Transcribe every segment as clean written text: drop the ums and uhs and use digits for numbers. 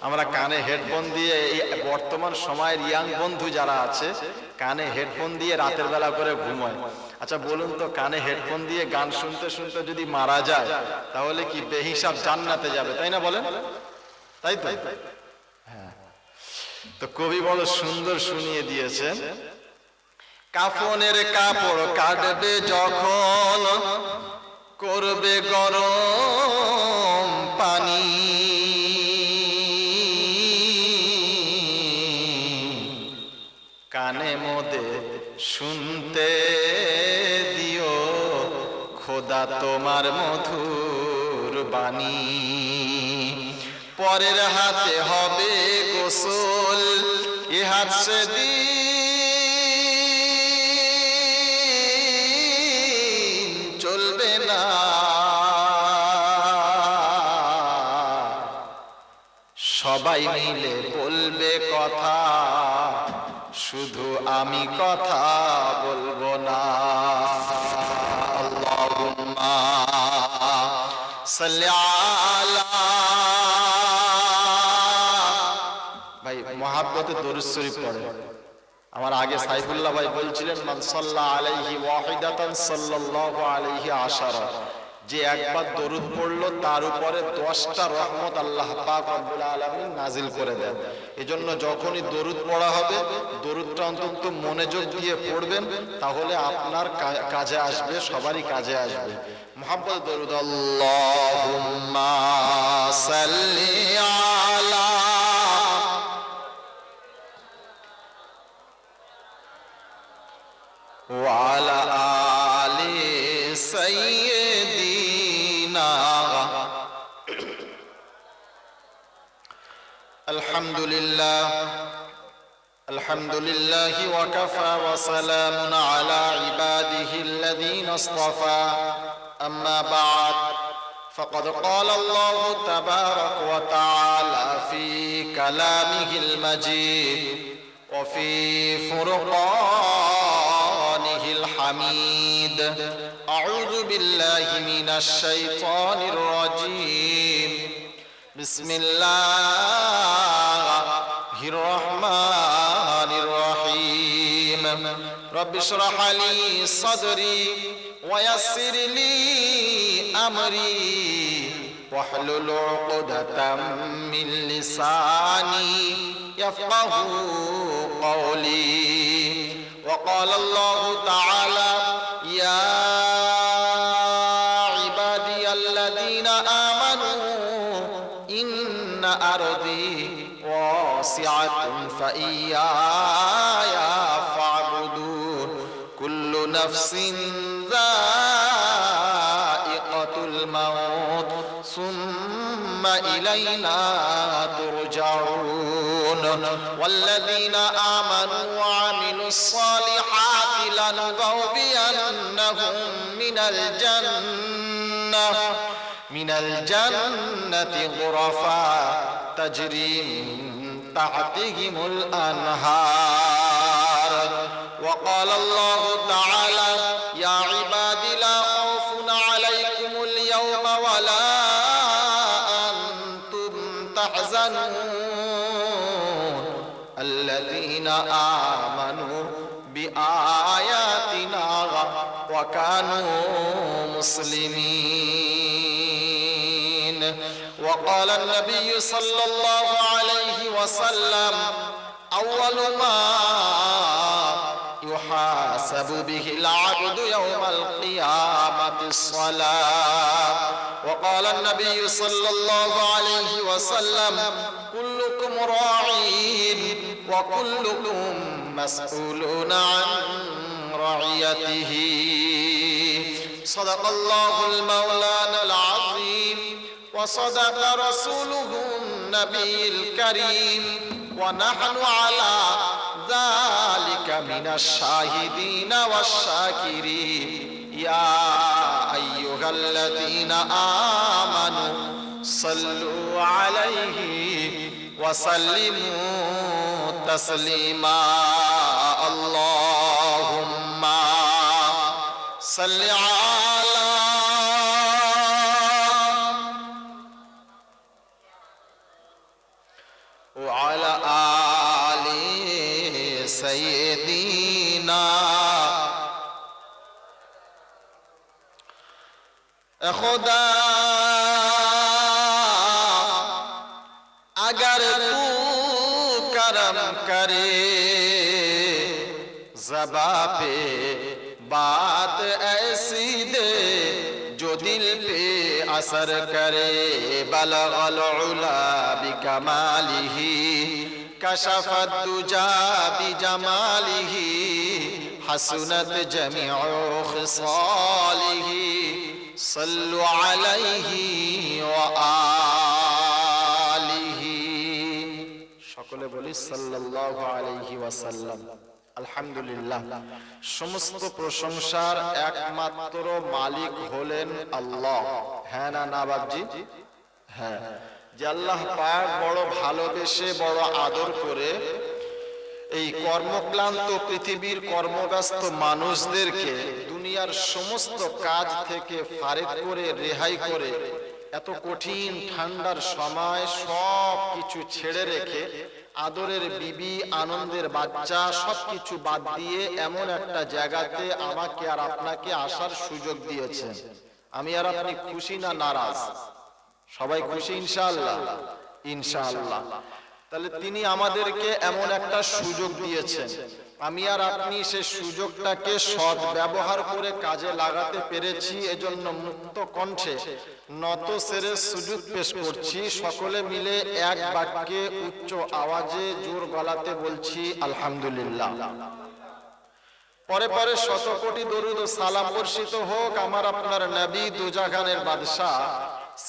আমরা কানে হেডফোন দিয়ে, এই বর্তমান সময়ের ইয়াং বন্ধু যারা আছে কানে হেডফোন দিয়ে রাতের বেলা করে ঘুমায়। আচ্ছা বলুন তো, কানে হেডফোন দিয়ে গান শুনতে শুনতে যদি মারা যায় তাহলে কি বেহিসাব জান্নাতে যাবে, তাই না বলেন? তাই তো? হ্যাঁ। তো কবি বড় সুন্দর শুনিয়ে দিয়েছেন, কাফনের কাপড় কাটবে যখন করবে গরম পানি, কানে মোদে শুনতে দিও খোদা তোমার মধুর বাণী, পরের হাতে হবে গোসল এ হাত সেদিন চলবে না, সবাই মিলে বলবে কথা, শুধু আমি কথা বলবো না। আল্লাহুম্মা সাল্লি আলা, ভাই মহাব্বতে দরুদ শরীফ পড়ে। আমার আগে সাইফুল্লাহ ভাই বলছিলেন, মান সাল্লা আলাইহি ওয়াহিদাতান সাল্লাল্লাহু আলাইহি আশারা, যে একবার দরুদ পড়লো তার উপরে 10টা রহমত আল্লাহ পাক রব্বুল আলামিন নাজিল করে দেন। এজন্য যখনই দরুদ পড়া হবে দরুদটা অন্তত মনোযোগ দিয়ে পড়বেন, তাহলে আপনার কাজে আসবে, সবারই কাজে আসবে। মুহাম্মদ দরুদ, আল্লাহুম্মা সাল্লি আলা ওয়া আলা আলি সাইয়্যিদিনা। আলহামদুলিল্লাহ, আলহামদুলিল্লাহি ওয়া কাফা ওয়া সালামুন আলা ইবাদিহিল্লাযীনা ইসতাফা, আম্মা বা'দ, ফাকাদ ক্বালা আল্লাহু তাবারাকা ওয়া তাআলা ফি কালামিহিল মাজিদ ওয়া ফি ফুরকানিহিল হামিদ। আউযু বিল্লাহি মিনাশ শাইতানির রাজীম। বিসমিল্লাহির রহমানির রহিম। রব্বি ইশরাহ লি সাদরি ওয়া ইয়াসসির লি আমরি ওয়াহলুল উকদাতাম মিন লিসানি ইয়াফকাহু কওলি। ওয়া ক্বালা আল্লাহু তাআলা, ইয়া ইবাদিয়াল্লাযীনা আমানু ইন্না আরদি ওয়াসিআতুন ফাইয়ায়া ফা'বুদুন, কুল্লু নাফসিন যায়িকাতুল মাউত সুম্মা ইলাইনা তুরজাউন। ওয়াল্লাযীনা আমানু ওয়া আমিলুস সালিহাতি লানুবাউবিয়ান্নাহুম মিনাল জান্নাতি গুরাফা তাজরি মিন তাহতিহিমুল আনহার। ওয়া ক্বালা আল্লাহু তাআলা, ইয়া ইবাদি লা খাউফুন আলাইকুমুল ইয়াওমা ওয়া লা আনতুম তাহজানুন আল্লাযীনা আমানু বিআয়াতিনা ওয়া কানু মুসলিমিন। ওয়া ক্বালা আন-নাবিয়্যু সাল্লাল্লাহু আলাইহি ওয়াসাল্লাম, আউয়ালু মা ইউহাসাবু বিহিল আবদু ইয়াওমাল কিয়ামাতিস সালাহ। ওয়া ক্বালা আন-নাবিয়্যু সাল্লাল্লাহু আলাইহি ওয়াসাল্লাম, কুল্লুকুম রাঈন ওয়া কুল্লুকুম মাসউলুন আন রাইয়াতিহি। সাদাকাল্লাহুল মাওলানাল আযীম ওয়া সাদাকা রাসূলুহুন নাবিয়্যুল কারীম ওয়া নাহনু আলা যালিকা মিনাশ শাহিদিনা ওয়াশ শাকিরিন। ইয়া আইয়ুহাল্লাযীনা আমানু সাল্লু আলাইহি ওয়া সাল্লিমু তাসলিমা। আল্লাহুম্মা সাল্লি আলা وعلى آل سيدنا खुदा अगर तू करम करे ज़बा पे बात ऐसी दे जो दिल पे असर करे बलगल उला बिकमालिही कशफत दुजा बिजमालिही हसनत जमीउ खिसालिही सल्लु अलैहि व आलिहि সকলে বলি সাল্লাল্লাহু আলাইহি ওয়াসাল্লাম। আলহামদুলিল্লাহ, সমস্ত প্রশংসার একমাত্র মালিক হলেন আল্লাহ। হ্যাঁ না না বাবজি? হ্যাঁ, যে আল্লাহ পাক বড় ভালোবেসে বড় আদর করে এই কর্মক্লান্ত পৃথিবীর কর্মব্যস্ত মানুষদেরকে দুনিয়ার সমস্ত কাজ থেকে ফারেক করে রেহাই করে এত কঠিন ঠান্ডার সময় সব কিছু ছেড়ে রেখে আদরের বিবি আনন্দের বাচ্চা সবকিছু বাদ দিয়ে এমন একটা জায়গাতে আমাকে আর আপনাকে আসার সুযোগ দিয়েছেন। আমি আর আপনি খুশি না নারাজ? সবাই খুশি ইনশাআল্লাহ? ইনশাআল্লাহ। তাহলে তিনি আমাদেরকে এমন একটা সুযোগ দিয়েছেন, আমি আর আপনি সেই সুযোগটাকে সৎ ব্যবহার করে কাজে লাগাতে পেরেছি। এজন্য মুক্ত কণ্ঠে নত সেরে সুজুদ পেশ করছি। সকলে মিলে এক বাক্যে উচ্চ আওয়াজে জোর গলাতে বলছি আলহামদুলিল্লাহ। পরে পরে শত কোটি দরুদ ও সালাম বর্ষিত হোক আমার আপনার নবী দুজাহানের বাদশাহ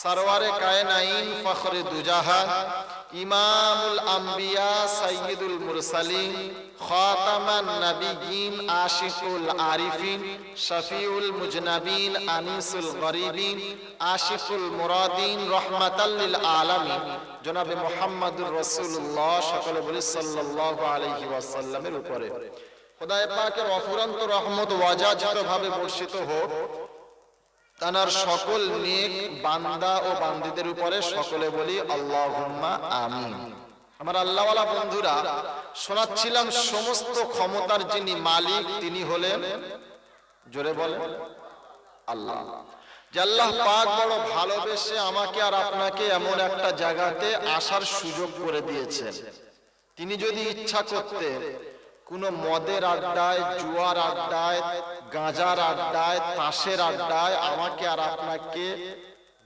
সরওয়ারে কায়নাইন ফখরে দুজাহান ইমামুল আম্বিয়া সাইয়্যিদুল মুরসালিন খাতামান নবিয়্যিন আশিকুল আরিফিন শফিউল মুজনাবিন আনিসুল গরিবিন আশিকুল মুরাদিন রহমাতাল লিল আলামিন জনাবে মুহাম্মদুর রাসূলুল্লাহ সকলে বলি সাল্লাল্লাহু আলাইহি ওয়াসাল্লামের উপরে খোদায়ে পাকের অফুরন্ত রহমত ওয়াজাজিত ভাবে বর্ষিত হোক তানার সকল নেক বান্দা ও বান্দীদের উপরে। সকলে বলি আল্লাহুম্মা আমিন। আমার আল্লাহওয়ালা বন্ধুরা, শোনাচ্ছিলাম সমস্ত ক্ষমতার যিনি মালিক তিনি হলেন, জোরে বলেন, আল্লাহ। যে আল্লাহ পাক বড় ভালোবেসে আমাকে আর আপনাকে এমন একটা জায়গাতে আসার সুযোগ করে দিয়েছেন। তিনি যদি ইচ্ছা করতেন কোন মদের আড্ডায়, জুয়ার আড্ডায়, গাঁজার আড্ডায়, তাসের আড্ডায় আমাকে আর আপনাকে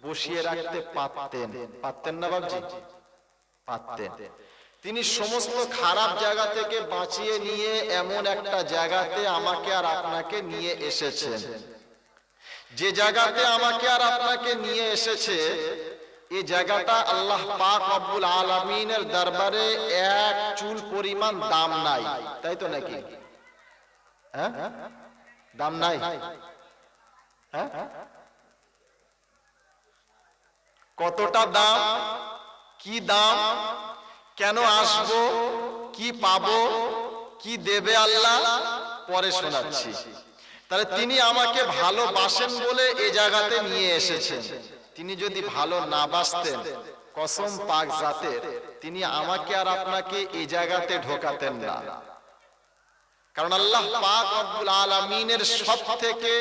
বসিয়ে রাখতে পারতেন? পারতেন না বাবজি? পারতেন। তিনি সমস্ত খারাপ জায়গা থেকে বাঁচিয়ে নিয়ে এমন একটা জায়গাতে আমাকে আর আপনাকে নিয়ে এসেছেন। যে জায়গাতে আমাকে আর আপনাকে নিয়ে এসেছে এই জায়গাটা আল্লাহ পাক রব্বুল আলামিনের দরবারে এক চুল পরিমাণ দাম নাই, তাই তো নাকি? হ্যাঁ, দাম নাই? হ্যাঁ, কতটা দাম? কি দাম? কেন আসবো? কি পাবো? কি দেবে আল্লাহ? পরে শোনাচ্ছি। তাহলে তিনি আমাকে ভালোবাসেন বলে এই জায়গাতে নিয়ে এসেছেন। তিনি যদি ভালো না বাসতেন, কসম পাক জাতের, তিনি আমাকে আর আপনাকে এই জায়গাতে ঢোকাতেন না। কারণ আল্লাহ পাক রব্বুল আলামিনের সবথেকে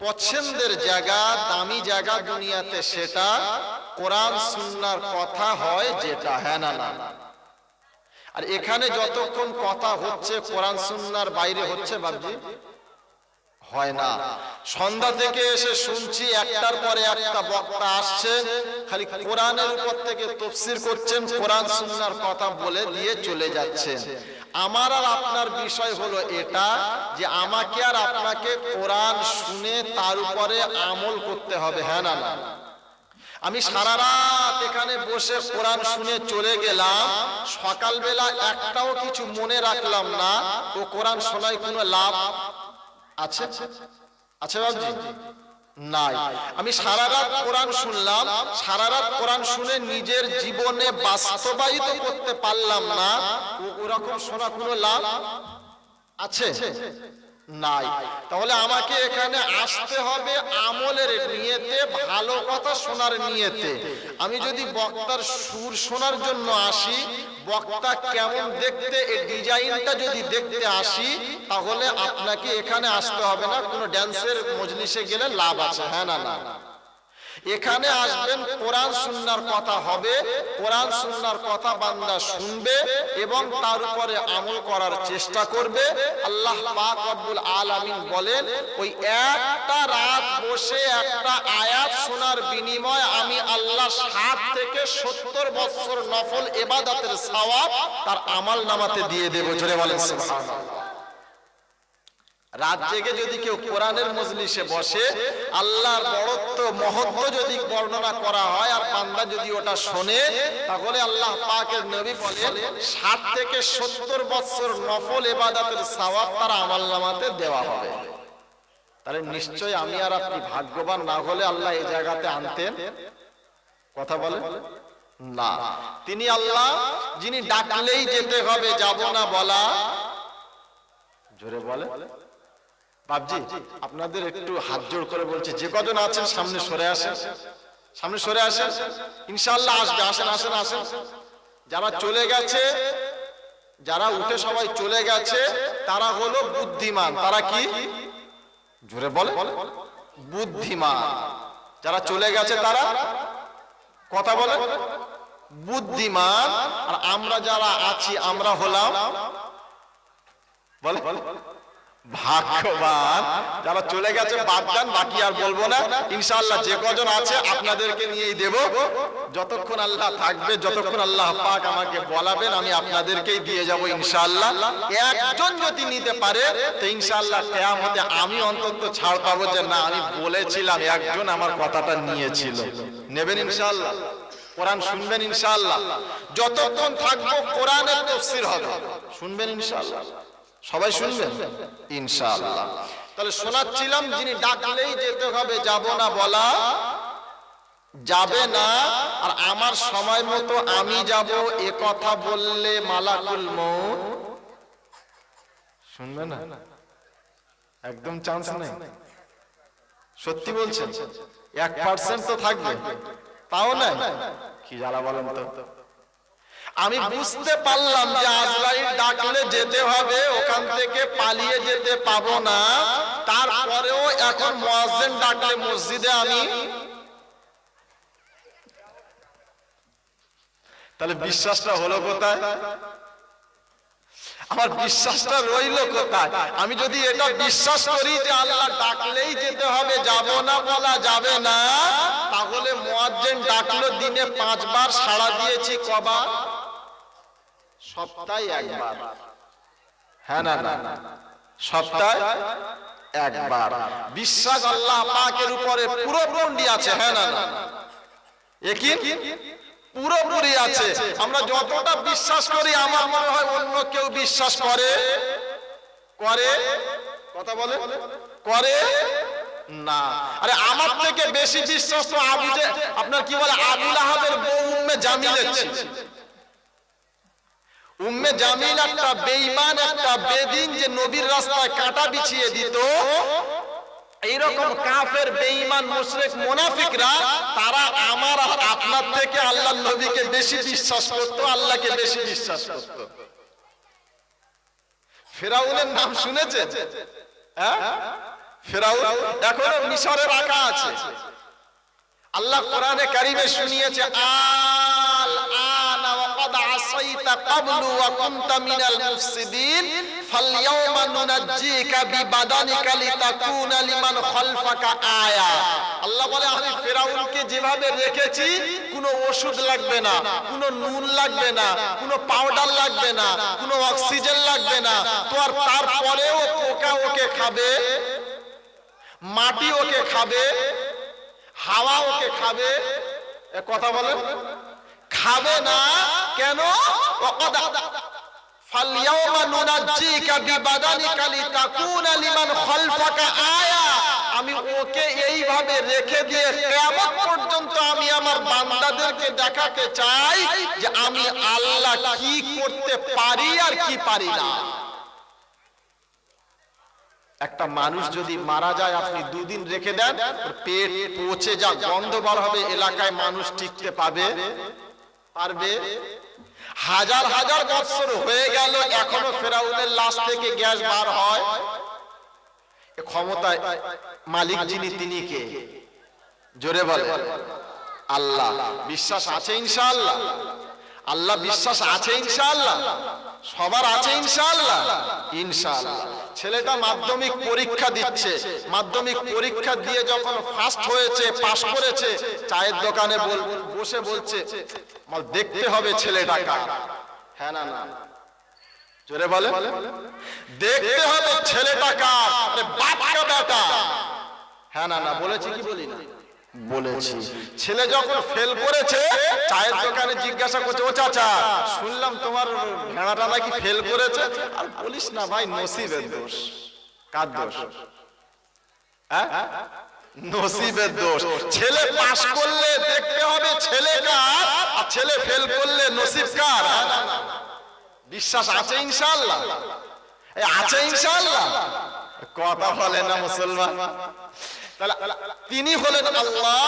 পছন্দের জায়গা, দামি জায়গা দুনিয়াতে সেটা কোরআন সুন্নাহর কথা হয় যেটা, হ্যাঁ না না? আর এখানে যতক্ষণ কথা হচ্ছে কোরআন সুন্নাহর বাইরে হচ্ছে বাবজি? হয় না। সন্ধ্যা থেকে এসে শুনছি একটার পরে একটা বক্তা আসছে, খালি কোরআনের উপর থেকে তাফসীর করছেন, কোরআন সুন্নাহর কথা বলে দিয়ে চলে যাচ্ছেন। আমার আর আপনার বিষয় হলো এটা যে আমাকে আর আপনাকে কোরআন শুনে তার উপরে আমল করতে হবে, হ্যাঁ না না? আমি সারা রাত এখানে বসে কোরআন শুনে চলে গেলাম, সকালবেলা একটাও কিছু মনে রাখলাম না, ও কোরআন শোনায় কোনো লাভ আছে? আছে বাবজি? নাই। আমি সারা রাত কোরআন শুনলাম, সারা রাত কোরআন শুনে নিজের জীবনে বাস্তবায়িত করতে পারলাম না, ওরকম শোনা কোনো লাভ আছে? নাই। তাহলে আমাকে এখানে আসতে হবে আমলের নিয়তে, ভালো কথা শোনার নিয়তে। আমি যদি বক্তার সুর শোনার জন্য আসি, বক্তা কেমন দেখতে এই ডিজাইনটা যদি দেখতে আসি, তাহলে আপনাকে এখানে আসতে হবে না। কোনো ড্যান্সের মজলিসে গেলে লাভ আছে, হ্যাঁ না না? এখানে আসবেন, কোরআন সুন্নাহর কথা হবে, কোরআন সুন্নাহর কথা বান্দা শুনবে এবং তার উপরে আমল করার চেষ্টা করবে। আল্লাহ পাক রব্বুল আলামিন বলেন, ওই একটা রাত বসে একটা আয়াত শোনার বিনিময়ে আমি আল্লাহ 60 থেকে 70 বছর নফল ইবাদতের সওয়াব তার আমল নামাতে দিয়ে দেব। জোরে বলেন সুবহানাল্লাহ। রাত জেগে যদি কেউ কোরআনের মজলিসে বসে, আল্লাহর বড়ত্ব মহত্ব যদি বর্ণনা করা হয় আর বান্দা যদি ওটা শোনে, তাহলে আল্লাহ পাকের নবী বলেন 60 থেকে 70 বছর নফল ইবাদতের সওয়াব তার আমলনামাতে দেওয়া হবে। তাহলে নিশ্চয়ই আমি আর আপনি ভাগ্যবান না হলে আল্লাহ এই জায়গাতে আনতেন? কথা বলে না। তিনি আল্লাহ যিনি ডাকলেই যেতে হবে, যাব না বলা। জোরে বলে বাবজি, আপনাদের একটু হাত জোড় করে বলছি, যে কজন আছেন সামনে সরে আসেন, সামনে সরে আসেন, ইনশাআল্লাহ আসবে। আসেন আসেন আসেন। যারা চলে গেছে, যারা উঠে সবাই চলে গেছে, তারা হলো বুদ্ধিমান। তারা কি? জোরে বলে বুদ্ধিমান। যারা চলে গেছে তারা, কথা বলে, বুদ্ধিমান। আর আমরা যারা আছি আমরা হলাম বলে ভাগ্যবান। যারা চলে গেছে বাদ দেন, বাকি আর বলবো না। ইনশাআল্লাহ যে কজন আছে আপনাদেরকে নিয়েই দেব। যতক্ষণ আল্লাহ থাকবে, যতক্ষণ আল্লাহ পাক আমাকে বলাবেন, আমি আপনাদেরকেই দিয়ে যাব ইনশাআল্লাহ। একজন যদি নিতে পারে তো ইনশাআল্লাহ কিয়ামতে আমি অন্তত ছাড় পাবো যে না, আমি বলেছিলাম, একজন আমার কথাটা নিয়েছিল। নেবেন ইনশাআল্লাহ? কোরআন শুনবেন ইনশাআল্লাহ? যতক্ষণ থাকবো কোরআনের তাফসীর হবে, শুনবেন ইনশাআল্লাহ? সবাই শুনবেন ইনশাআল্লাহ। তাহলে শোনাচ্ছিলাম, যিনি ডাকলেই যেতে হবে, যাব না বলা যাবে না। আর আমার সময় মতো আমি যাব, এ কথা বললে মালাকুল মউত শুনবে না, একদম চান্স নেই। সত্যি বলছেন? 1% তো থাকবে, তাও না? কি জ্বালা বলেন তো। আমি বুঝতে পারলাম যে আজরাইল ডাকলে যেতে হবে, ওখান থেকে পালিয়ে যেতে পাবো না। তারপরেও এখন মুয়াজ্জিন ডাকলে মসজিদে আমি, তাহলে বিশ্বাসটা হলো কোথায়? আমার বিশ্বাসটা রইল কোথায়? আমি যদি এটা বিশ্বাস করি যে আল্লাহ ডাকলেই যেতে হবে, যাব না বলা যাবে না, তাহলে মুয়াজ্জিন ডাকলো দিনে 5 বার, সাড়া দিয়েছি কবার? সপ্তাহে একবার। হ্যাঁ না না, সপ্তাহে একবার। বিশ্বাস আল্লাহ পাকের উপরে পুরোপুরি আছে, হ্যাঁ না না? একই পুরোপুরি আছে। আমরা যতটা বিশ্বাস করি, আমার মনে হয় অন্য কেউ বিশ্বাস করে করে কথা বলে করে না। আরে আমার থেকে বেশি বিশ্বাস তো আপনার কি বলে আবু লাহাবের বউ উম্মে জামিলের ছিল। উম্মে জামিল একটা বেঈমান, একটা বেদিন, যে নবীর রাস্তায় কাঁটা বিছিয়ে দিত। এইরকম কাফের, বেঈমান, মুশরিক, মুনাফিকরা, তারা আমার আর আপনার থেকে আল্লাহর নবীকে বেশি বিশ্বাস করত, আল্লাহকে বেশি বিশ্বাস করত। ফেরাউনের নাম শুনেছেন? হ্যাঁ, ফেরাউন এখনো মিশরে রাখা আছে। আল্লাহ কোরআনে কারিমে শুনিয়েছে, আল আনা ওয়া ক্বাদ আসাইতা ক্বাবলু ওয়া কুনতা মিনাল মুফসিদিন ফালইয়াউমা নুনাজ্জিকা বিবাদানিকা লিতাকুনা লিমান খালফাকা আয়া। আল্লাহ বলে, আমি ফেরাউনকে যেভাবে রেখেছি, কোনো ওষুধ লাগবে না, কোনো নুন লাগবে না, কোনো পাউডার লাগবে না, কোনো অক্সিজেন লাগবে না। তো আর তারপরেও পোকা ওকে খাবে, মাটি ওকে খাবে, হাওয়া ওকে খাবে। কথা বলেন, খাবে না কেন? ফালইয়াউমা নুনাজ্জিকা বিবাদানিকা লিতাকুনা লিমান খালফাকা আয়া। আমি ওকে এইভাবে রেখে দিয়ে কিয়ামত পর্যন্ত আমি আমার বান্দাদেরকে দেখাতে চাই যে আমি আল্লাহ কি করতে পারি আর কি পারি না। একটা মানুষ যদি মারা যায় আপনি 2 দিন রেখে দেন, পেট পচে যা গন্ধ বার হবে, এলাকায় মানুষ টিকতে পারবে? হাজার হাজার বছর হয়ে গেল, এখনো ফেরাউনের লাশ থেকে গ্যাস বার হয়। ক্ষমতায় মালিক যিনি, তিনি কে? জোরে বলে আল্লাহ। বিশ্বাস আছে ইনশাআল্লাহ? আল্লাহ বিশ্বাস আছে ইনশাআল্লাহ? সবার আছে ইনশাআল্লাহ? ইনশাআল্লাহ। ছেলেটা মাধ্যমিক পরীক্ষা দিচ্ছে, মাধ্যমিক পরীক্ষা দিয়ে যখন ফার্স্ট হয়েছে, পাস করেছে, চায়ের দোকানে বসে বলছে দেখতে হবে ছেলেটা কার। হ্যাঁ না? জোরে বলে দেখতে হবে ছেলেটা কার, বাপকা বেটা। হ্যাঁ না? বলেছি কি বলি না? বলেছি। ছেলে যখন ফেল করেছে, চায়ের দোকানে জিজ্ঞাসা করছে, ও চাচা শুনলাম তোমার ভেড়াটা নাকি ফেল করেছে। আর বলিস না ভাই, নসিবের দোষ। কার দোষ? হ্যাঁ, নসিবের দোষ। ছেলে পাস করলে দেখতে হবে ছেলে কার, আর ছেলে ফেল করলে নসিব কার। বিশ্বাস আছে ইনশাআল্লাহ? আছে ইনশাআল্লাহ? কথা বলে না মুসলমান। তিনি হলেন আল্লাহ,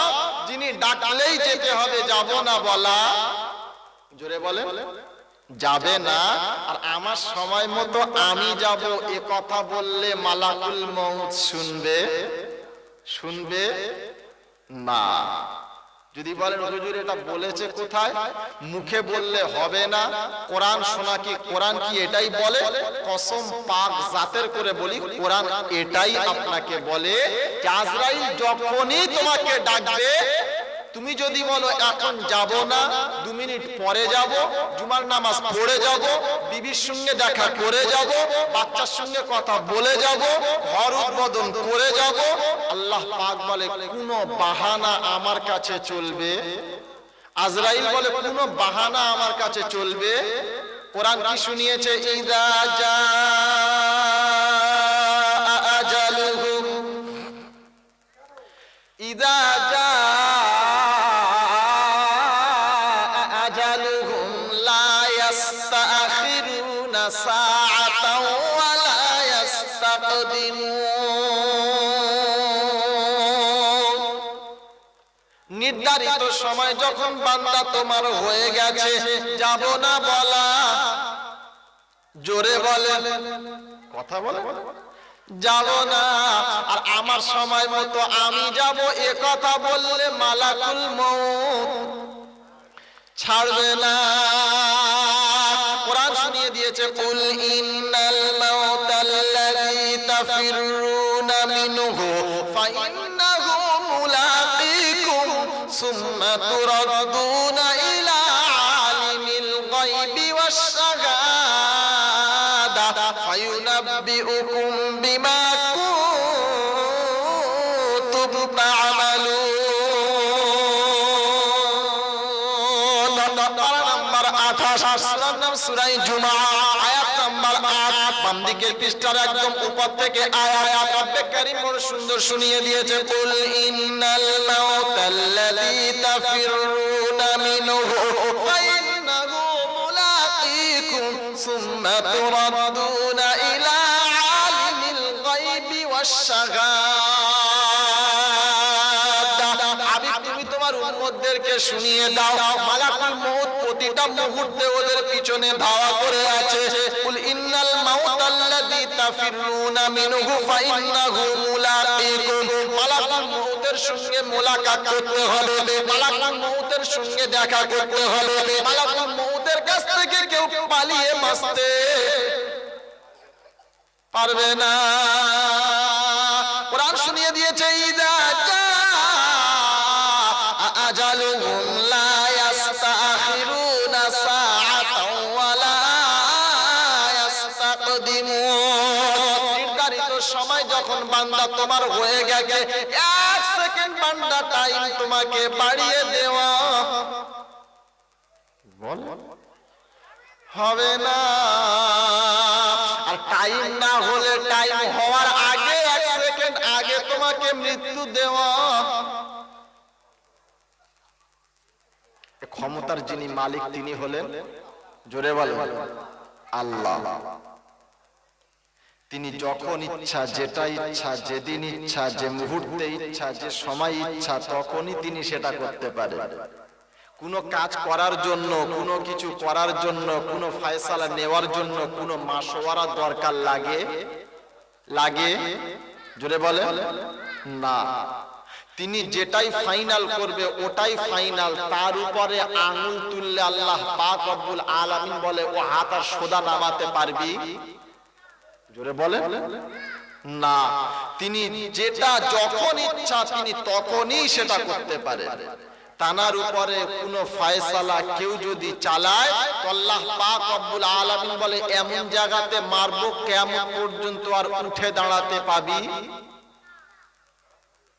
যিনি ডাকলেই যেতে হবে, যাব না বলা। জোরে বলে যাবে না। আর আমার সময় মতো আমি যাব, এ কথা বললে মালাকুল মউত শুনবে না। যদি বলেন হুজুর এটা বলেছে কোথায়? মুখে বললে হবে না। কোরআন শোনা কি, কোরআন কি এটাই বলে? কসম পাক জাতের করে বলি, কোরআন এটাই আপনাকে বলে। আজরাইল যখনই তোমাকে ডাকবে, তুমি যদি বলো এখন যাব না, 2 মিনিট পরে যাব, জুমার নামাজ পড়ে যাব, বিবির সঙ্গে দেখা করে যাব, বাচ্চার সঙ্গে কথা বলে যাব, ঘর উদ্বোধন করে যাব, আল্লাহ পাক বলে কোনো বাহানা আমার কাছে চলবে? আজরাইল বলে কোনো বাহানা আমার কাছে চলবে? কোরআন কি শুনিয়েছে? ইযা জা আজালুহুম, ইযা জা নির্ধারিত সময় যখন বান্দা তোমার হয়ে গেছে, যাব না বলা। জোরে বলে কথা বলে যাব না। আর আমার সময় মতো আমি যাব, এ কথা বললে মালাকুল মউত ছাড়বে না। কোরআন শুনিয়ে দিয়েছে, কুল ইন্নাল মাউতাল্লাযী তাফিরুনা মিনহু ফাইন্নাহু মুলাকীকুম সুম্মা তুরাদ্দুনা ইলা আলিমিল গায়বি ওয়াশ শাহাদা ফায়ুনাব্বিউকুম বিমা কুনতুম তা'মালুন। সূরা জুমআ আয়াত নাম্বার 8, বাম দিকের পৃষ্ঠার একদম উপর থেকে আয়াত রব্বে কারীম বড় সুন্দর শুনিয়ে দিয়েছে, কুল ইন্নাল মাউতাল্লাযী তাফিরুনা মিনহু ফাইন্নাহু মুলাকীকুম সুম্মা তুরাদ্দুনা ইলা আলিমিল গায়বি ওয়াশ শাহাদা। হাবিব তুমি তোমার উম্মতদেরকে শুনিয়ে দাও, মালাকুল মউত প্রতিটা মুহূর্তে ওদের পিছনে ধাওয়া করে আছে। কুল ইন্নাল মাউতাল্লাযী তাফিরুনা মিনহু ফাইন্নাহু মুলাকীকুম। মালাকুল মউতের সঙ্গে মোলাকাত করতে হবে, মালাকুল মউতের সঙ্গে দেখা করতে হবে। মালাকুল মউতের কাছ থেকে কেউ পালিয়ে বাঁচতে পারবে না। কোরআন শুনিয়ে দিয়েছে, ইযা জা আজালুহুম লা ইস্তাখিরুনা সাআতাও ওয়া লা ইস্তাকদিমুন। নির্ধারিত সময় যখন বান্দা তোমার হয়ে গেছে, 1 সেকেন্ড বান্দা টাইম তোমাকে বাড়িয়ে দেওয়া হবে না। আর টাইম না হলে টাইম হওয়ার আগে 1 সেকেন্ড আগে তোমাকে মৃত্যু দেওয়া। ক্ষমতার যিনি মালিক তিনি হলেন, জোরে বলেন, আল্লাহ। তিনি যখন ইচ্ছা, যেটা ইচ্ছা, যেদিন ইচ্ছা, যে মুহূর্তে ইচ্ছা, যে সময় ইচ্ছা, তখনই তিনি সেটা করতে পারেন। কোনো কাজ করার জন্য, কোনো কিছু করার জন্য, কোনো ফয়সালা নেওয়ার জন্য কোনো মাশওয়ারা দরকার লাগে? জোরে বলে না। তিনি যেটাই ফাইনাল করবে ওটাই ফাইনাল। তার উপরে আঙুল তুললে আল্লাহ পাক রব্বুল আলামিন বলে ও হাত আর সোজা নামাতে পারবি? জোরে বলে না। তিনি যেটা যখন ইচ্ছা তিনি তখনই সেটা করতে পারে। তানার উপরে কোনো ফয়সালা কেউ যদি চালায় তো আল্লাহ পাক রব্বুল আলামিন বলে এমন জায়গাতে মারবো কিয়ামত পর্যন্ত আর উঠে দাঁড়াতে পাবি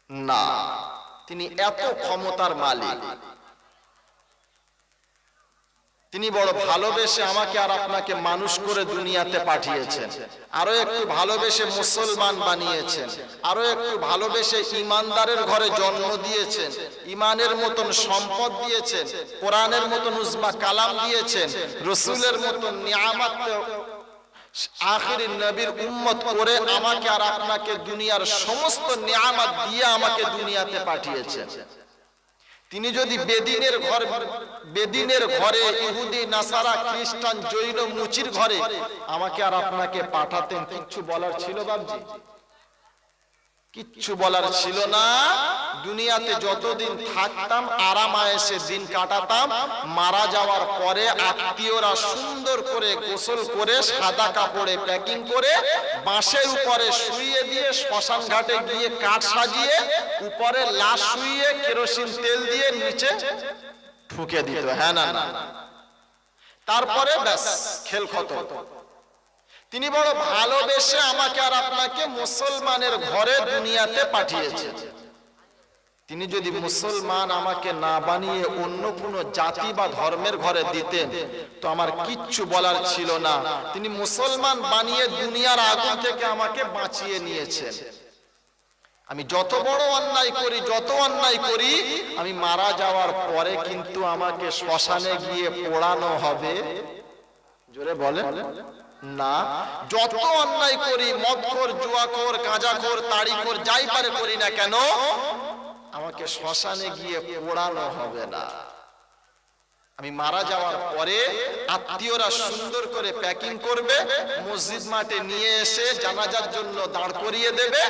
না। তিনি এত ক্ষমতার মালিক। তিনি বড় ভালোবেসে আমাকে আর আপনাকে মানুষ করে দুনিয়াতে পাঠিয়েছেন, আরো একটু ভালোবেসে মুসলমান বানিয়েছেন, আরো একটু ভালোবেসে ইমানদারের ঘরে জন্ম দিয়েছেন, ইমানের মতন সম্পদ দিয়েছেন, কোরআনের মতন উজমা কালাম দিয়েছেন, রসুলের মতন নিয়ামত আখির নবীর উম্মত করে আমাকে আর আপনাকে দুনিয়ার সমস্ত নিয়ামত দিয়ে আমাকে দুনিয়াতে পাঠিয়েছেন। তিনি যদি বেদিনের ঘরে ইহুদি নাসারা খ্রিস্টান জৈন মুচির ঘরে আমাকে আর আপনাকে পাঠাতেন, কিচ্ছু বলার ছিল বাবজি? কিচ্ছু বলার ছিল না। দুনিয়াতে যতদিন থাকতাম আরাম আয়েশে দিন কাটাতাম। মারা যাওয়ার পরে আত্মীয়রা সুন্দর করে গোসল করে সাদা কাপড়ে প্যাকিং করে বাঁশের উপরে শুইয়ে দিয়ে শ্মশান ঘাটে গিয়ে কাঠ সাজিয়ে উপরে লাশ শুইয়ে কেরোসিন তেল দিয়ে নিচে ঠুকে দিত। হ্যাঁ না? তারপরে ব্যাস খেল খতম। তিনি বড় ভালোবেসে আমাকে আর আপনাকে মুসলমানের ঘরে দুনিয়াতে পাঠিয়েছেন। তিনি যদি মুসলমান আমাকে না বানিয়ে অন্য কোনো জাতি বা ধর্মের ঘরে দিতেন তো আমার কিচ্ছু বলার ছিল না। তিনি মুসলমান বানিয়ে দুনিয়ার আগুন থেকে আমাকে বাঁচিয়ে নিয়েছেন। আমি যত বড় অন্যায় করি, যত অন্যায় করি, আমি মারা যাওয়ার পরে কিন্তু আমাকে শ্মশানে গিয়ে পোড়ানো হবে। জোরে বলে না। যত অন্যায় করি, মদখোর, জুয়াখোর, গাঁজাখোর, তাড়িখোর, যাই পারে করি না কেন, আমাকে শ্মশানে গিয়ে পোড়ানো হবে না। আমি মারা যাওয়ার পরে আত্মীয়রা সুন্দর করে প্যাকিং করবে, মসজিদ মাঠে নিয়ে এসে জানাজার জন্য দাঁড় করিয়ে দেবে।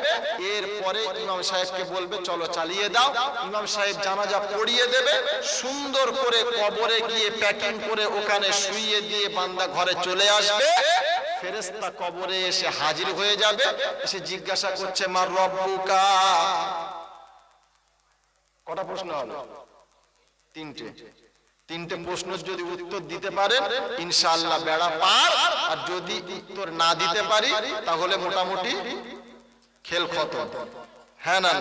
এরপরে ইমাম সাহেবকে বলবে চলো চালিয়ে দাও। ইমাম সাহেব জানাজা পড়িয়ে দেবে। সুন্দর করে কবরে গিয়ে প্যাকিং করে ওখানে শুইয়ে দিয়ে বান্দা ঘরে চলে আসবে। ফেরেশতা কবরে এসে হাজির হয়ে যাবে, এসে জিজ্ঞাসা করছে মার রব্বুকা। কটা প্রশ্ন হলো? তিনটে প্রশ্ন যদি উত্তর দিতে পারেন ইনশাআল্লাহ বেড়া পার। আর যদি উত্তর না দিতে পারি তাহলে মোটামুটি খেল খতম। হ্যাঁ না?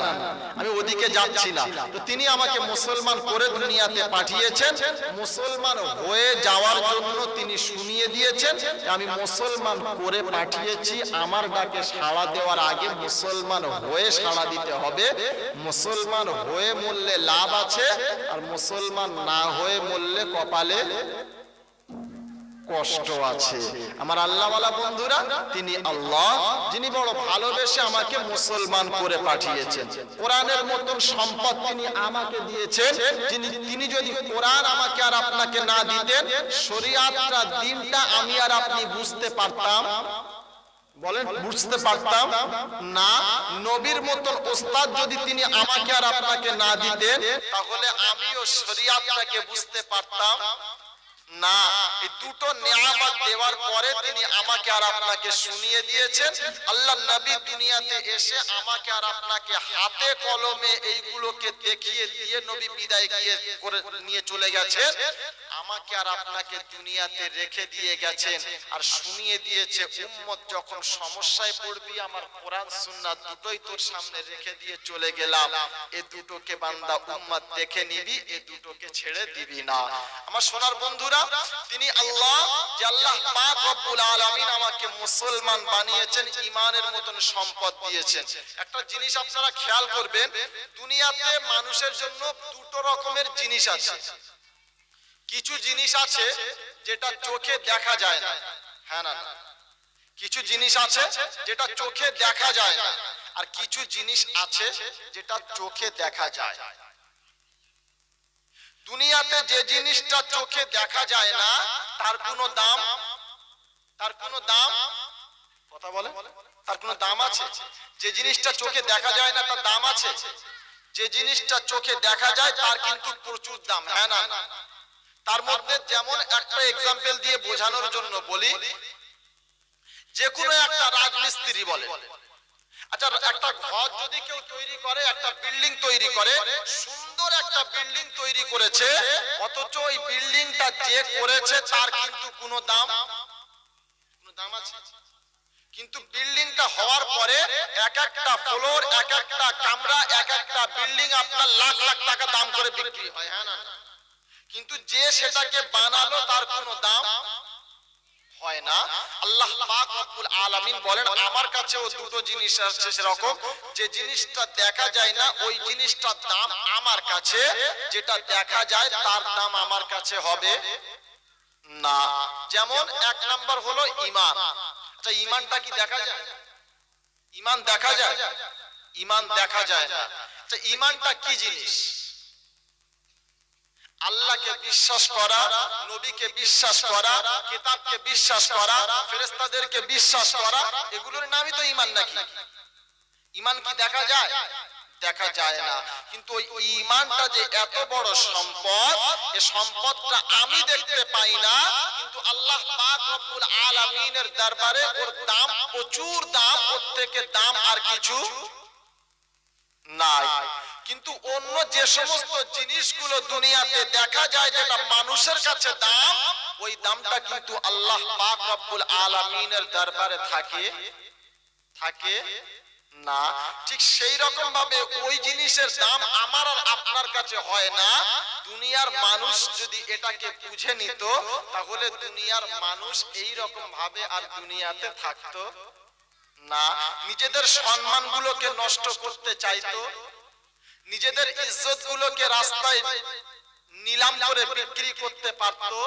আমি ওদিকে যাচ্ছি না। তো তিনি আমাকে মুসলমান করে দুনিয়াতে পাঠিয়েছেন। মুসলমান হয়ে যাওয়ার জন্য তিনি শুনিয়ে দিয়েছেন আমি মুসলমান করে পাঠিয়েছি। আমার ডাকে সাড়া দেওয়ার আগে মুসলমান হয়ে সাড়া দিতে হবে। মুসলমান হয়ে মরলে লাভ আছে, আর মুসলমান না হয়ে মরলে কপালে কষ্ট আছে। আমার আল্লাহওয়ালা বন্ধুরা, তিনি আল্লাহ যিনি বড় ভালোবেসে আমাকে মুসলমান করে পাঠিয়েছেন। কোরআনের মতন সম্পদ তিনি আমাকে দিয়েছেন। তিনি যদি কোরআন আমাকে আর আপনাকে না দিতেন, শরীয়তটা দিনটা আমি আর আপনি বুঝতে পারতাম? বলেন বুঝতে পারতাম না। নবীর মতন ওস্তাদ যদি তিনি আমাকে আর আপনাকে না দিতেন তাহলে আমিও শরীয়তটাকে বুঝতে পারতাম না। এই দুটো নিয়ামত দেওয়ার পরে তিনি আমাকে আর আপনাকে শুনিয়ে দিয়েছেন। আল্লাহ নবী দুনিয়াতে এসে আমাকে আর আপনাকে হাতে কলমে এইগুলোকে দেখিয়ে দিয়ে নবী বিদায় করে নিয়ে চলে গেছেন। আমাকে আর আপনাকে দুনিয়াতে রেখে দিয়ে গেছেন আর শুনিয়ে দিয়েছে উম্মত যখন সমস্যায় পড়বি আমার কোরআন সুন্নাত দুটোই তোর সামনে রেখে দিয়ে চলে গেলাম। এই দুটোকে বান্দা উম্মত দেখে নিবি, এই দুটোকে ছেড়ে দিবি না। আমার সোনার বন্ধুরা, তিনি আল্লাহ যে আল্লাহ পাক রব্বুল আলামিন আমাকে মুসলমান বানিয়েছেন, ঈমানের মতন সম্পদ দিয়েছেন। একটা জিনিস আপনারা খেয়াল করবেন, দুনিয়াতে মানুষের জন্য দুটো রকমের জিনিস আছে। কিছু জিনিস আছে যেটা চোখে দেখা যায় না। হ্যাঁ না? কিছু জিনিস আছে যেটা চোখে দেখা যায় না, আর কিছু জিনিস আছে যেটা চোখে দেখা যায়। দুনিয়াতে যে জিনিসটা চোখে দেখা যায় না তার কোনো দাম, কথা বলে, তার কোনো দাম আছে? যে জিনিসটা চোখে দেখা যায় না তার দাম আছে? যে জিনিসটা চোখে দেখা যায় তার কিন্তু প্রচুর দাম, হ্যাঁ না? তার মধ্যে যেমন একটা এক্সাম্পল দিয়ে বোঝানোর জন্য বলি, যে কোনো একটা রাজমিস্ত্রি বলে, আচ্ছা একটা ঘর যদি কেউ তৈরি করে, একটা বিল্ডিং তৈরি করে, সুন্দর একটা বিল্ডিং তৈরি করেছে, অথচ ওই বিল্ডিংটা যে করেছে তার কিন্তু কোনো দাম আছে? কিন্তু বিল্ডিংটা হওয়ার পরে এক একটা ফ্লোর, এক একটা কামরা, এক একটা বিল্ডিং আপনার লাখ লাখ টাকা দাম করে বিক্রি হয়, হ্যাঁ না? কিন্তু যে সেটাকে বানালো তার কোনো দাম হয় না। আল্লাহ পাক রব্বুল আলামিন বলেন আমার কাছেও দুটো জিনিস আছে সেরকম, যে জিনিসটা দেখা যায় না ওই জিনিসটার দাম আমার কাছে, যেটা দেখা যায় তার দাম আমার কাছে হবে না। যেমন এক নাম্বার হলো ঈমান। আচ্ছা ঈমানটা কি দেখা যায়? ঈমান দেখা যায়? ঈমান দেখা যায় না। আচ্ছা ঈমানটা কি জিনিস? আল্লাহকে বিশ্বাস করা, নবীকে বিশ্বাস করা, কিতাবকে বিশ্বাস করা, ফেরেশতাদেরকে বিশ্বাস করা, এগুলোর নামই তো ঈমান নাকি? ঈমান কি দেখা যায়? দেখা যায় না। কিন্তু ওই ঈমানটা যে এত বড় সম্পদ, এই সম্পদটা আমি দেখতে পাই না, কিন্তু আল্লাহ পাক রব্বুল আলামিনের দরবারে ওর দাম প্রচুর দাম, ওর থেকে দাম আর কিছু নাই। কিন্তু অন্য যে সমস্ত জিনিসগুলো দুনিয়াতে দেখা যায় যেটা মানুষের কাছে দাম, ওই দামটা কিন্তু আল্লাহ পাক রব্বুল আলামিনের দরবারে থাকে না। ঠিক সেই রকম ভাবে ওই জিনিসের দাম আমার আর আপনার কাছে হয় না। দুনিয়ার মানুষ যদি এটাকে বুঝে নিত, তাহলে দুনিয়ার মানুষ এই রকম ভাবে আর দুনিয়াতে থাকতো না। নিজেদের সম্মানগুলোকে নষ্ট করতে চাইতো, নিজেদের ইজ্জত গুলোকে রাস্তায় নিলাম করে বিক্রি করতে পারতো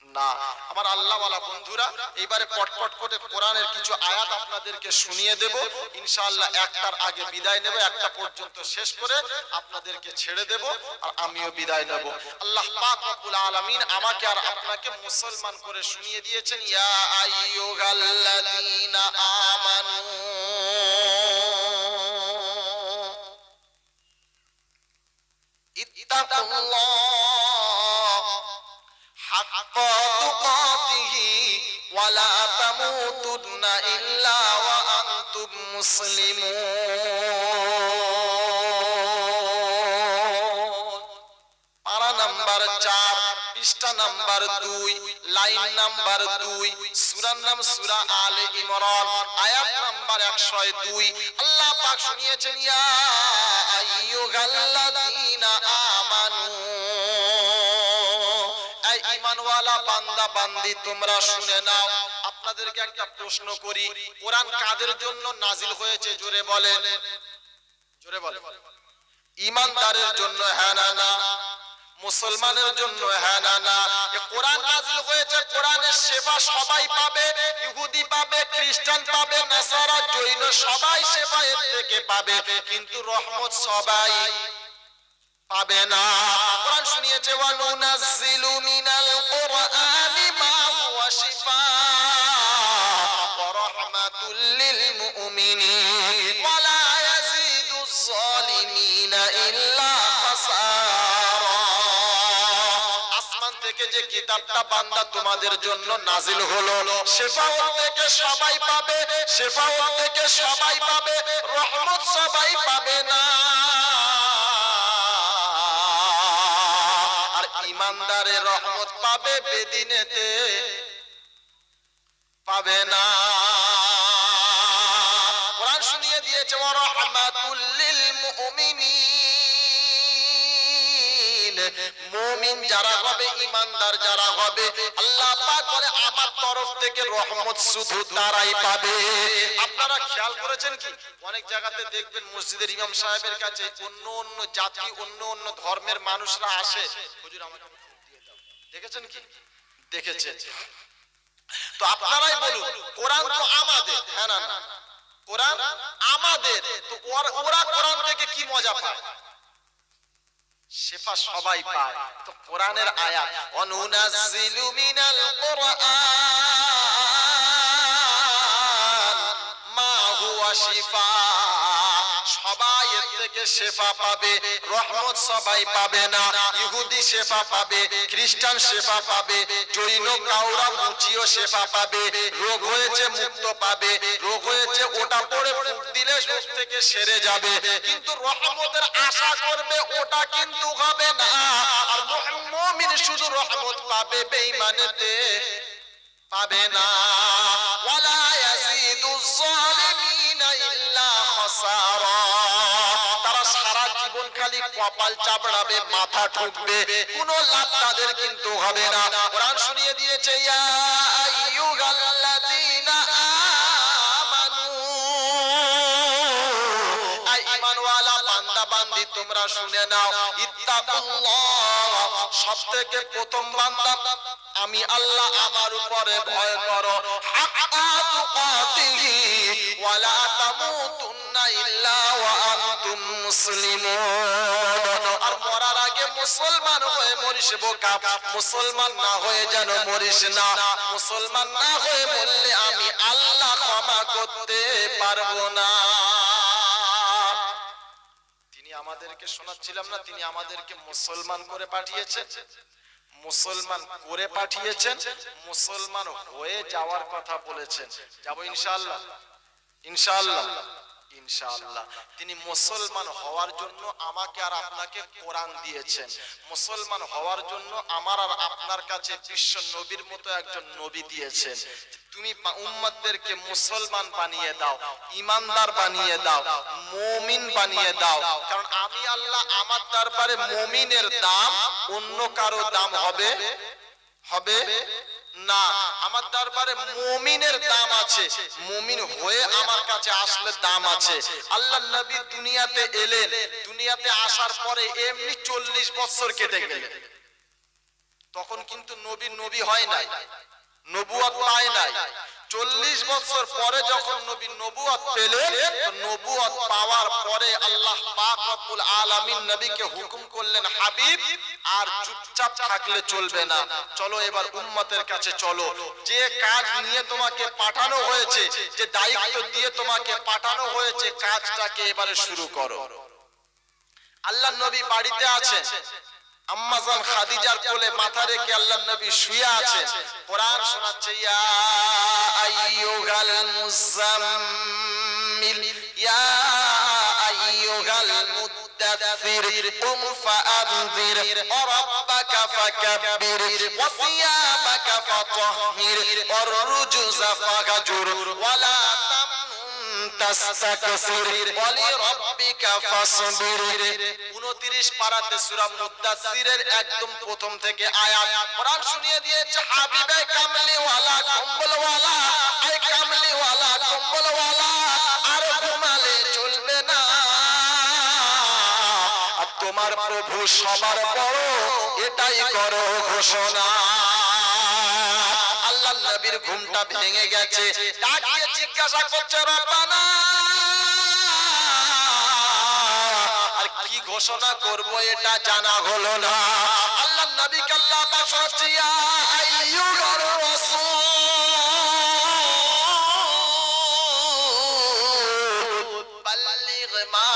না। আমার আল্লাহওয়ালা বন্ধুরা, এইবারে পটপট করে কোরআনের কিছু আয়াত আপনাদেরকে শুনিয়ে দেব ইনশাআল্লাহ। একটার আগে বিদায় নেব, একটা পর্যন্ত শেষ করে আপনাদেরকে ছেড়ে দেব, আর আমিও বিদায় নেব। আল্লাহ পাক রব্বুল আলামিন আমাকে আর আপনাকে মুসলমান করে শুনিয়ে দিয়েছেন, ইয়া আইয়ুহাল্লাযীনা আমানু ইত্তাকুল্লাহ হাক্কা তুকাতিহি ওয়া লা তামুতুন্না ইল্লা ওয়া আনতুম মুসলিমুন। পারা নাম্বার 4, পৃষ্ঠা নাম্বার 2, লাইন নাম্বার 2, সূরার নাম সূরা আলে ইমরান, আয়াত নাম্বার 102। আল্লাহ পাক শুনিয়েছেন, ইয়া আইয়ুহাল্লাযীনা আমানু, এই ঈমানওয়ালা বান্দা বান্দি তোমরা শুনে নাও। আপনাদেরকে একটা প্রশ্ন করি, কোরআন কাদের জন্য নাজিল হয়েছে? জোরে বলেন, জোরে বলেন। ঈমানদারের জন্য, হ্যাঁ না না? মুসলমানের জন্য, হ্যাঁ না না? কোরআন নাজিল হয়েছে, কোরআনের সেবা সবাই পাবে, ইহুদি পাবে, খ্রিস্টান পাবে, নাসারা, জৈন সবাই সেবা এর থেকে পাবে, কিন্তু রহমত সবাই পাবে না। কোরআন শুনিয়েছে, ওয়া নুনাজ্জিলু মিনাল কুরআনি মা হুয়া শিফাa'un ওয়া রাহমাতুল লিল মুমিনিন ওয়া লা ইয়াজিদুজ যালিমিনা ইল্লা খাসারা। আসমান থেকে যে কিতাবটা বান্দা তোমাদের জন্য নাজিল হলো, শেফাও থেকে সবাই পাবে, শেফাও থেকে সবাই পাবে, রহমত সবাই পাবে না। ঈমানদারের রহমত পাবে, বেদিনেতে পাবে না। কোরআন শুনিয়ে দিয়েছে, ওয়া রাহমাতুল লিল মুমিনিন, মুমিন যারা হবে, ঈমানদার যারা হবে, আল্লাহ পাক বলে আমার তরফ থেকে রহমত শুধু তারাই পাবে। আপনারা খেয়াল করেছেন কি, অনেক জায়গাতে দেখবেন মসজিদের ইমাম সাহেবের কাছে অন্য অন্য জাতি, অন্য অন্য ধর্মের মানুষরা আসে, হুজুর আমাকে দিয়ে দাও। দেখেছেন কি? দেখেছেন। তো আপনারাই বলুন, কোরআন তো আমাদের, হ্যাঁ না না, কোরআন আমাদের, তো ওরা কোরআন থেকে কি মজা পায়? শেফা সবাই পায়। তো কোরআনের আয়াত, অনুনাজ্জিলু মিনাল কুরআন মা হুয়া শিফা, সবাই এর থেকে শেফা পাবে। রহমত সবাই পাবে না, ইহুদি শেফা পাবে, খ্রিস্টান শেফা পাবে, জৈন কাউরা মুচিও শেফা পাবে। রোগ হয়েছে মুক্ত পাবে, রোগ হয়েছে ওটা পড়ে ফুঁক দিলে রোগ থেকে সেরে যাবে। কিন্তু রহমতের আশা করবে, ওটা কিন্তু হবে না। আর মুমিন শুধু রহমত পাবে, বেঈমানেতে পাবে না। ওয়ালা ইয়াজিদুজ জালিমিনা ইল্লা খাসারা, তারা সারা জীবন খালি কপাল চাপড়াবে, মাথা ঠুকবে, কোনো লাভ তাদের কিন্তু হবে না। কোরআন শুনিয়ে দিয়েছে, ইয়া আইয়ুহাল্লাযীনা আমানু, আই ঈমানওয়ালা বান্দা বান্দি তোমরা শুনে নাও, ইত্তাকুল্লাহ, সবথেকে প্রথম বান্দা আমি আল্লাহ, আমার উপরে ভয় করো, হাক্কা তুকাতিহি ওয়ালা তামুতুন্না ইল্লা ওয়া আনতুম মুসলিমুন। আর মরার আগে মুসলমান হয়ে মরিস বোকা, মুসলমান না হয়ে যেন মরিস না। মুসলমান না হয়ে মরলে আমি আল্লাহ ক্ষমা করতে পারবো না। তিনি আমাদেরকে শোনাচ্ছিলাম না, তিনি আমাদেরকে মুসলমান করে পাঠিয়েছেন, মুসলমান করে পাঠিয়েছেন, মুসলমান হয়ে যাওয়ার কথা বলেছেন। যাব ইনশাআল্লাহ, ইনশাআল্লাহ, ইনশাআল্লাহ। তিনি মুসলমান হওয়ার জন্য আমাকে আর আপনাকে কোরআন দিয়েছেন। মুসলমান হওয়ার জন্য আমার আর আপনার কাছে বিশ্ব নবীর মতো একজন নবী দিয়েছেন। তুমি উম্মতদেরকে মুসলমান বানিয়ে দাও, ইমানদার বানিয়ে দাও, মুমিন বানিয়ে দাও। কারণ আমি আল্লাহ, আমার দরবারে মুমিনের দাম অন্য কারো দাম হবে হবে না। আমার দরবারে মুমিনের দাম আছে, মুমিন হয়ে আমার কাছে আসলে দাম আছে। আল্লাহর নবী দুনিয়াতে এলেন, দুনিয়াতে আসার পরে এমনি 40 বছর কেটে গেলেন। তখন কিন্তু নবী নবী হয় নাই, নবুয়ত পায় নাই। 40 বছর পরে যখন নবী নবুয়ত পেলেন, নবুয়ত পাওয়ার পরে আল্লাহ পাক রব্বুল আলামিন নবীকে হুকুম করলেন, হাবিব আর চুপচাপ থাকলে চলবে না, চলো এবার উম্মতের কাছে চলো। যে কাজ নিয়ে তোমাকে পাঠানো হয়েছে, যে দায়িত্ব দিয়ে তোমাকে পাঠানো হয়েছে, কাজটাকে এবারে শুরু করো। আল্লাহর নবী বাড়িতে আছেন, আম্মাজান খাদিজার কোলে মাথা রেখে আল্লাহর নবী শুয়ে আছেন। কোরআন শোনাচ্ছে, ইয়া আইয়ুহাল মুজাম্মিল ইয়া আইয়ুহাল মুদাথথির কুম ফাআনযির ওয়া রাব্বাকা ফাকাব্বির ওয়া সিয়াবাকা ফাতাহহির ওয়ার রুজুজা ফাহজুর ওয়া লা তাস্তাকসির ওয়া লিরাব্বিকা ফাসবির। 29 পারাতে সূরা মুদাথথিরের একদম প্রথম থেকে আয়াত কোরআন শুনিয়ে দিয়েছে, হাবিবে কামলি ওয়ালা কম্বল ওয়ালা, আই কামলি ওয়ালা কম্বল ওয়ালা, আর ঘুমালে চলবে না। আর তোমার প্রভু সবার বড়, এটাই করো ঘোষণা। আল্লাহর নবীর ঘুমটা ভেঙে গেছে, ডাকিয়ে জিজ্ঞাসা করছে, রব্বানা আর কি ঘোষণা করব এটা জানা হলো না। আল্লাহর নবীকে আল্লাহ পাক বলছে, ইয়া আইয়ুহার রাসূল বাল্লিগ মা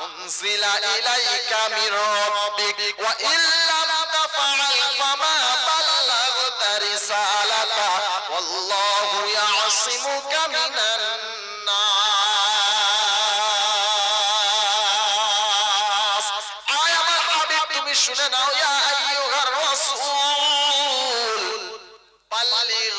উনজিলা ইলাইকা মির রাব্বিক ওয়া ইল্লাম তাফআল ফামা বাল্লাগতা রিসালাতা ওয়াল্লাহু ইয়াসিমুকা মিনান নাস। আয় আমার হাবিব, তুমি শুনে নাও, ইয়া আইয়ুহার রাসূল বাল্লিগ,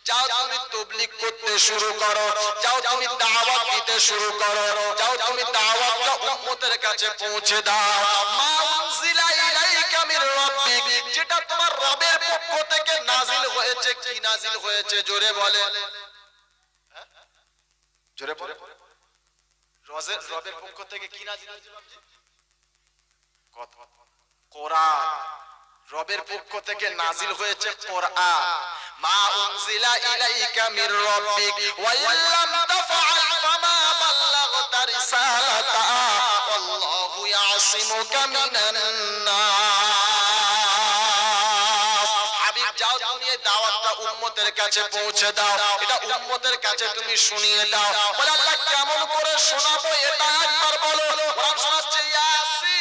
যাও তুমি তাবলীগ করতে শুরু করো, যাও তুমি দাওয়াত দিতে শুরু করো, যাও তুমি দাওয়াতটা উম্মতের কাছে পৌঁছে দাও। মা উনজিলা ইলাইকা মির রাব্বিক, যেটা তোমার রবের পক্ষ থেকে নাজিল হয়েছে। কি নাজিল হয়েছে জোরে বলে, জোরে বলে, রবের পক্ষ থেকে কি নাজিল হয়েছে? কোরআন। রবের পক্ষ থেকে নাজিল হয়েছে কোরআন। মা উনজিলা ইলাইকা মির রাব্বিক ওয়া ইল্লাম তাফআল ফামা বাল্লাগতা রিসালাতা ওয়াল্লাহু ইয়াসিমুকা মিনান নাস। হাবিব যাও তুমি এই দাওয়াতটা উম্মতের কাছে পৌঁছে দাও, এটা উম্মতের কাছে তুমি শুনিয়ে দাও। বলে আল্লাহ কেমন করে শোনাবো এটা একবার বলো। কোরআন শোনাচ্ছে ইয়াসিন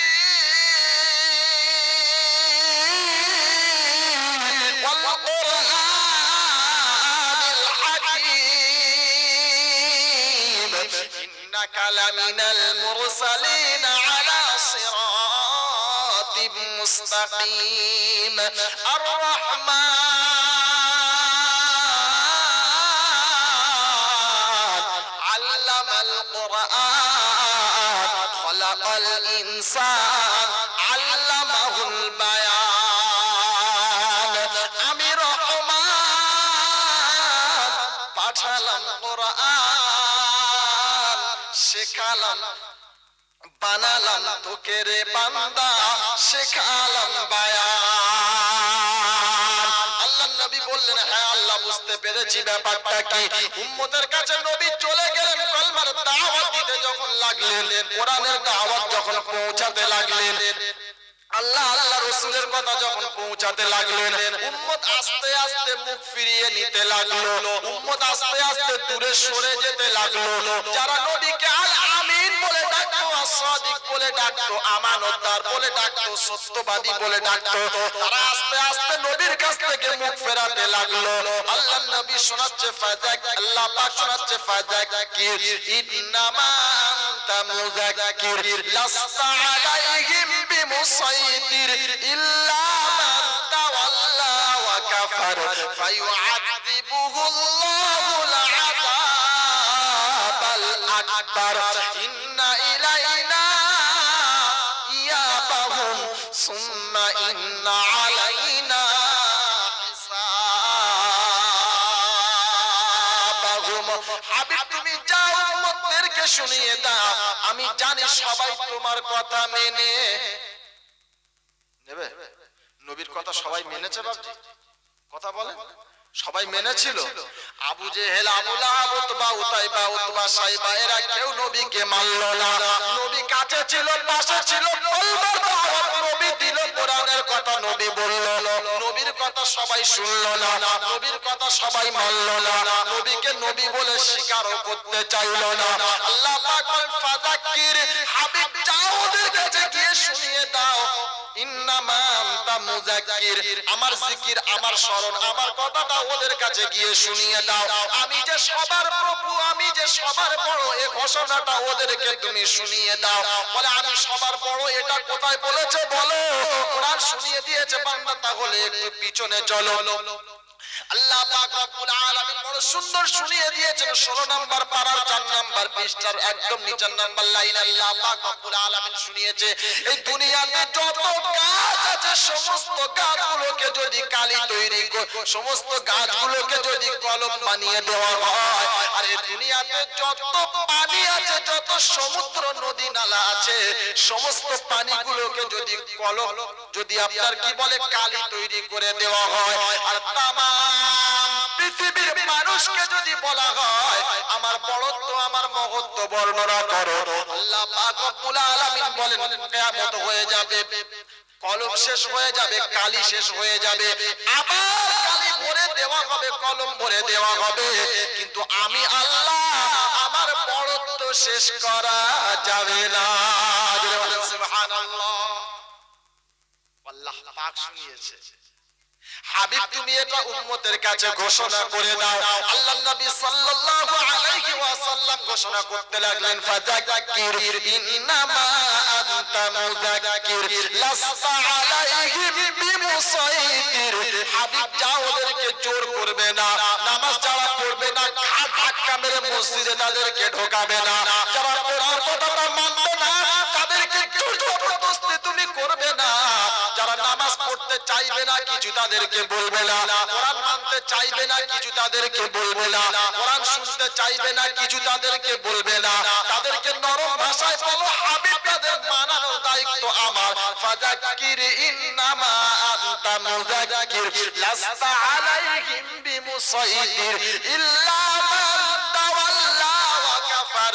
ওয়াল কুরআনিল হাকীম ইন্নাকা লামিনাল মুরসালিন আলা সিরাতিম মুস্তাকিম। আর রহমান আল্লামাল কুরআন খালাকাল ইনসান আল্লামাহুল বায়ান। আমি রহমান পাঠালাম কোরআন, শেখালাম বানালাম তোকে রে বান্দা, শেখালাম বায়ান। আল্লাহ নবী বললেন হ্যাঁ আল্লাহ বুঝতে পেরেছি ব্যাপারটা কি। উম্মতের কাছে নবী চলে গেলেন, কলমার দাওয়াত দিতে যখন লাগলেন, কোরআনের দাওয়াত যখন পৌঁছাতে লাগলেন, আল্লাহ আল্লাহ রাসূলের কথা যখন পৌঁছাতে লাগলেন, উম্মত আস্তে আস্তে মুখ ফিরিয়ে নিতে লাগলো, উম্মত আস্তে আস্তে দূরে সরে যেতে লাগলো। যারা নবীকে আল আমিন বলে ডাকতো, সাদিক বলে ডাকতো, আমানতদার বলে ডাকতো, সত্যবাদী বলে ডাকতো, তারা আস্তে আস্তে নবীর কাছ থেকে মুখ ফেরাতে লাগলো। আল্লাহ নবী শোনাচ্ছে ফাযাক, আল্লাহ পাক শোনাচ্ছে ফাযাকির ইন্নামা আনতা মুযাক্কির লাস্তা আলাইহিম বিমুসাইতির ইল্লা মান তাওয়াল্লা ওয়া কাফার ফায়ুআযিবুহুল্লাহুল আযাবাল আকবার ইন্না ইলাইনা ইয়াবাহুম সুম্মা ইন্না আলাইনা হিসাবাহুম। হাবিব তুমি যাও উম্মতদেরকে শুনিয়ে দাও, আমি জানি সবাই তোমার কথা মেনে নেবে। নবীর কথা সবাই মেনেছে বাবজি? কথা বলে সবাই মেনেছিল? Abu Jahl, Abu Lahab, Utba, Utaiba, Utba, Shaiba এরা কেউ নবীকে মানলো না। নবী কাছে ছিল, পাশে ছিল, কলমার দাওয়াত নবী দিল, কোরআনের কথা নবী বলল, নবীর কথা সবাই শুনলো না, নবীর কথা সবাই মানলো না, নবীকে নবী বলে স্বীকারও করতে চাইলো না। আল্লাহ পাক বলেন ফাযাক্কির, হাবিব যাও ওদের কাছে গিয়ে শুনিয়ে দাও, ইন্নামা আনতা মুযাক্কির, আমার জিকির, আমার স্মরণ, আমার কথাটা ওদের কাছে গিয়ে শুনিয়ে দাও। আমি যে সবার প্রভু, আমি যে সবার বড়, এই ঘোষণাটা ওদেরকে তুমি শুনিয়ে দাও। বলে আমি সবার বড় এটা কোথায় বলেছে বলো? কোরআন শুনিয়ে দিয়েছে বান্দা, তাহলে একটু পিছনে চলো। আল্লাহ পাক রব্বুল আলামিন বড় সুন্দর শুনিয়ে দিয়েছেন 16 নাম্বার পারার 4 নাম্বার পৃষ্ঠার একদম নিচের নাম্বার লাইন। আল্লাহ পাক রব্বুল আলামিন শুনিয়েছে এই দুনিয়াতে যত গাছ আছে সমস্ত গাছগুলোকে যদি কালি তৈরি করে, সমস্ত গাছগুলোকে যদি কলম বানিয়ে দেওয়া হয়, আর এই দুনিয়াতে যত পানি আছে, যত সমুদ্র নদী নালা আছে, সমস্ত পানিগুলোকে যদি কলম, যদি আপনার কি বলে কালি তৈরি করে দেওয়া হয়, আর তামাম পৃথিবীর মানুষকে যদি বলা হয় আমার বড়ত্ব, আমার মহত্ব বর্ণনা করো, আল্লাহ পাক রব্বুল আলামিন বলেন কিয়ামত হয়ে যাবে, কলম শেষ হয়ে যাবে, কালি শেষ হয়ে যাবে, আবার কালি ভরে দেওয়া হবে, কলম ভরে দেওয়া হবে, কিন্তু আমি আল্লাহ আমার বড়ত্ব শেষ করা যাবে না। সুবহানাল্লাহ। আল্লাহ পাক শুনিয়েছে। হাবিব তুমি এটা উম্মতের কাছে ঘোষণা করে দাও। আল্লাহর নবী সাল্লাল্লাহু আলাইহি ওয়াসাল্লাম ঘোষণা করতে লাগলেন ফাযাক্কির ইন্নামা আনতা মুযাক্কির লাস্তা আলাইহিম বিমুসাইতির। হাবিব যাও ওদেরকে জোর করবে না, নামাজ যারা পড়বে না ঘাট ধাক্কা মেরে মসজিদে তাদেরকে ঢোকাবে না, যারা কোরআন কথাটা মানবে না তাদেরকে জোর জবরদস্তি তুমি করবে না, যারা নামাজ পড়তে চাইবে না কিছু তাদেরকে বলবে না, কোরআন মানতে চাইবে না কিছু তাদেরকে বলবে না, কোরআন শুনতে চাইবে না কিছু তাদেরকে বলবে না, তাদেরকে নরম ভাষায় বলো হাবিব তাদের মানানোর দায়িত্ব আমার। ফাযাক্কির ইন্নামা আনতা মুযাক্কির লাস্তা আলাইহিম বিমুসাইতির ইল্লা মান তাওয়াল্লা ওয়া কাফার।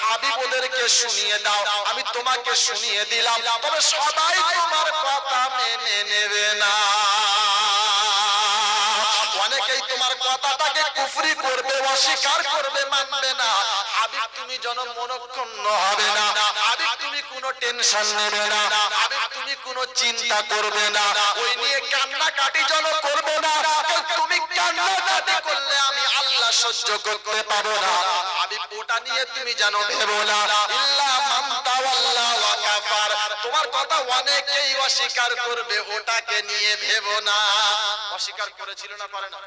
হাবিব ওদেরকে শুনিয়ে দাও, আমি তোমাকে শুনিয়ে দিলাম, তবে সবাই তোমার কথা মেনে নেবে না। অনেকেই তোমার কথাটাকে কুফরি করবে, অস্বীকার করবে, মানবে না। হাবিব তুমি যেন মনক্ষুণ্ণ হবে না, হাবিব তুমি কোনো টেনশন নেবে না, হাবিব তুমি কোনো চিন্তা করবে না, ওই নিয়ে কান্নাকাটি যেন করবে না। তুমি কান্নাকাটি করলে আমি আল্লাহ সহ্য করতে পারবো না। হাবিব ওটা নিয়ে তুমি যেন ভেবো না। ইল্লা মান তাওয়াল্লা ওয়া কাফার, তোমার কথা অনেকেই অস্বীকার করবে, ওটাকে নিয়ে ভেবো না। অস্বীকার করেছিল না, করে না?